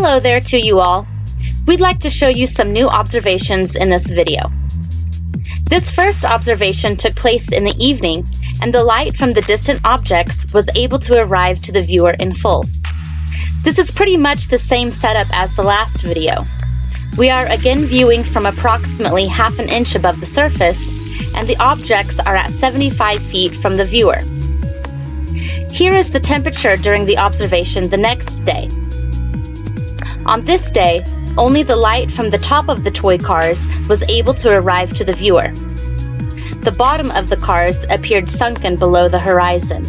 Hello there to you all. We'd like to show you some new observations in this video. This first observation took place in the evening, and the light from the distant objects was able to arrive to the viewer in full. This is pretty much the same setup as the last video. We are again viewing from approximately half an inch above the surface, and the objects are at 75 feet from the viewer. Here is the temperature during the observation the next day. On this day, only the light from the top of the toy cars was able to arrive to the viewer. The bottom of the cars appeared sunken below the horizon.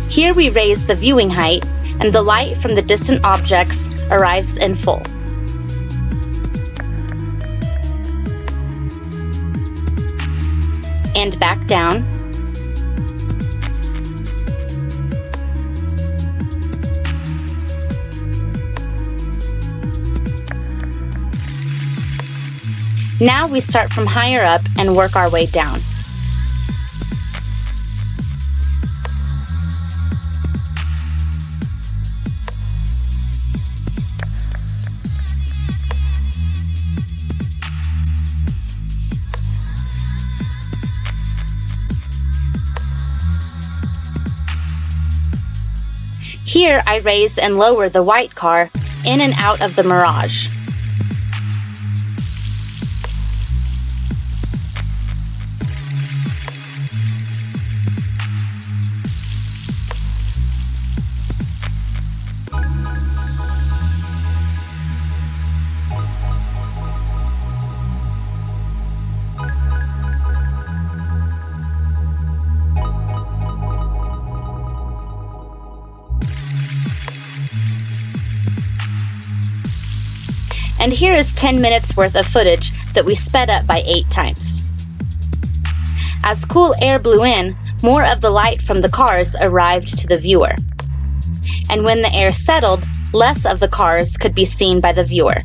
Here we raise the viewing height, and the light from the distant objects arrives in full. And back down. Now we start from higher up and work our way down. Here I raise and lower the white car in and out of the mirage. And here is 10 minutes worth of footage that we sped up by 8 times. As cool air blew in, more of the light from the cars arrived to the viewer. And when the air settled, less of the cars could be seen by the viewer.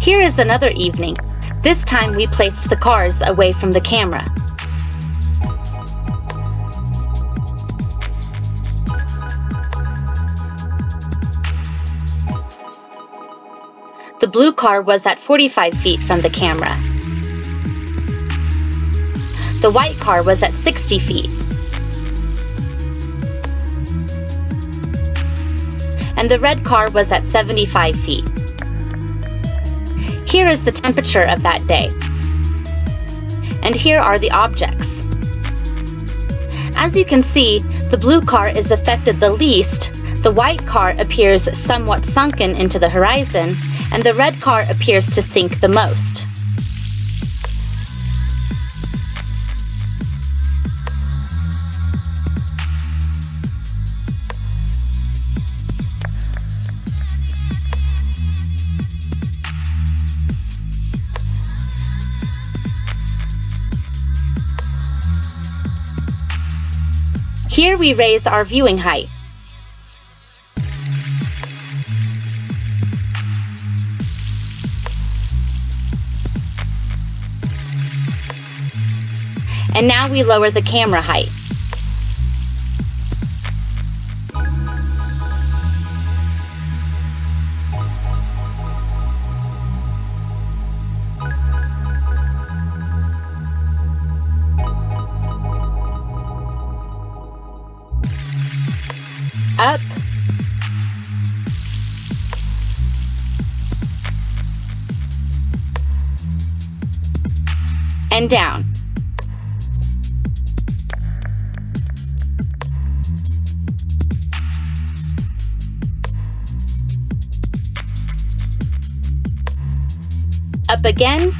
Here is another evening. This time we placed the cars away from the camera. The blue car was at 45 feet from the camera. The white car was at 60 feet. And the red car was at 75 feet. Here is the temperature of that day. And here are the objects. As you can see, the blue car is affected the least, the white car appears somewhat sunken into the horizon, and the red car appears to sink the most. Here we raise our viewing height. And now we lower the camera height. Up. And down. Up again.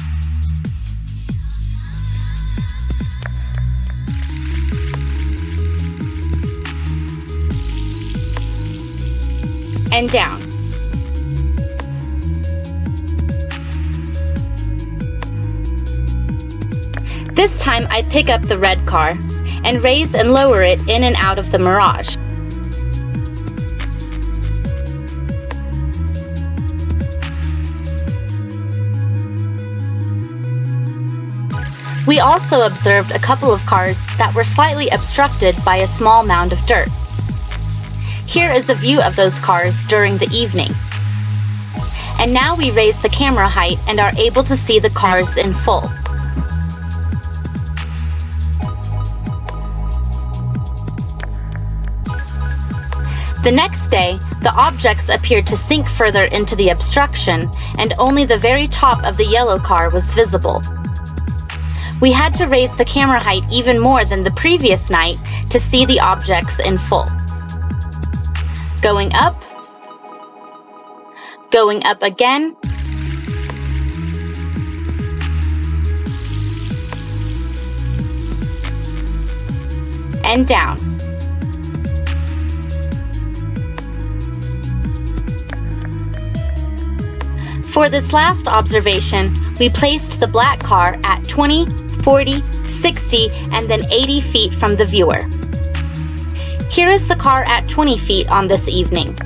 And down. This time I pick up the red car and raise and lower it in and out of the mirage. We also observed a couple of cars that were slightly obstructed by a small mound of dirt. Here is a view of those cars during the evening. And now we raise the camera height and are able to see the cars in full. The next day, the objects appeared to sink further into the obstruction, and only the very top of the yellow car was visible. We had to raise the camera height even more than the previous night to see the objects in full. Going up again, and down. For this last observation, we placed the black car at 20, 40, 60, and then 80 feet from the viewer. Here is the car at 20 feet on this evening.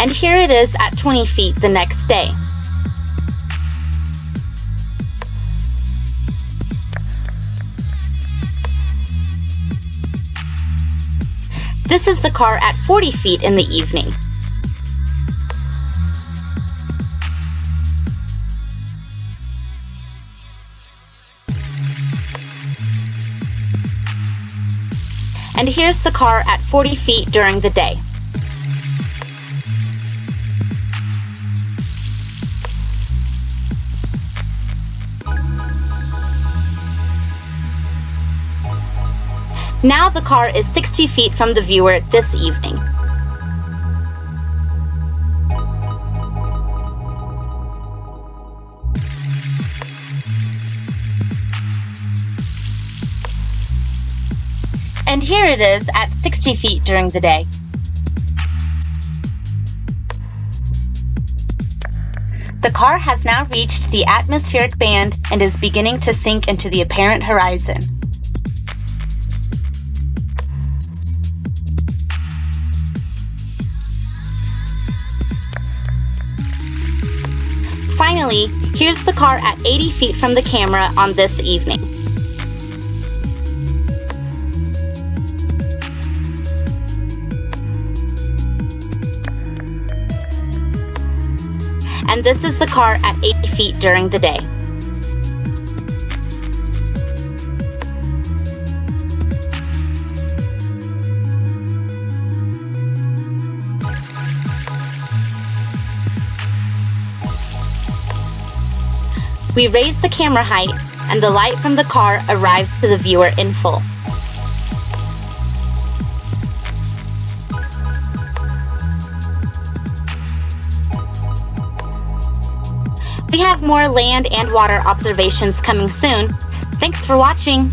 And here it is at 20 feet the next day. This is the car at 40 feet in the evening. And here's the car at 40 feet during the day. Now the car is 60 feet from the viewer this evening. And here it is at 60 feet during the day. The car has now reached the atmospheric band and is beginning to sink into the apparent horizon. Finally, here's the car at 80 feet from the camera on this evening. And this is the car at 80 feet during the day. We raise the camera height, and the light from the car arrives to the viewer in full. We have more land and water observations coming soon. Thanks for watching.